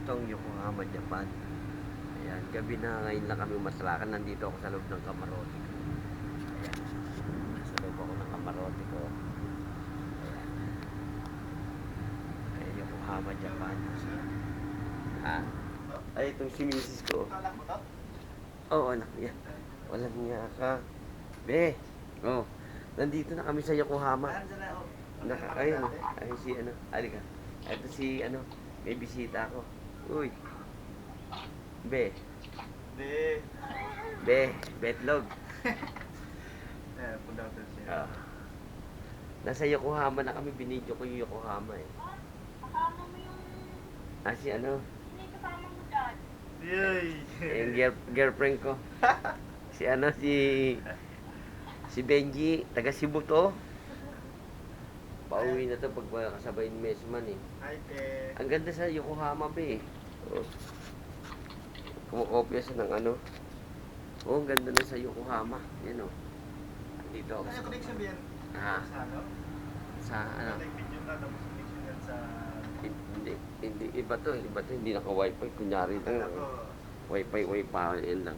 Itong Yokohama, Japan. Ayan, gabi na ngayon lang kami maslakan. Nandito ako sa loob ng kamarote ko. Ayan, nasa loob ako ng kamarote ko. Ayan, ayan Yokohama, Japan. Ha? Ay, itong si misis ko. Oo, anak niya. Walang niya ka. Be, oh, nandito na kami sa Yokohama. Ayun, ayun si ano, halika. Ito si ano, may bisita ako. Uy, Be, Be. Betlog. Punta ko siya. Ah. Nasa Yokohama na kami, binidyo ko yung Yokohama eh. Kasama mo yung... Si ano, Hindi kasama mo dad. Yay! yung girlfriend ko. Si ano, si Benji, taga Cebu to. Pauwi na to pag kasabay ni Mesman eh. Hi, Te. Ang ganda sa Yokohama be. Oh. Kumukopya siya ng ano. Oh, ang ganda na sa Yokohama. Yan oh. Dito ako Kaya sa... connection ba yan? Ah, Sa ano? sa ano. Nag-video na, tapos connection yan sa... Hindi, iba to, hindi naka-wifi. Kunyari lang, Ako, wifi, yan lang.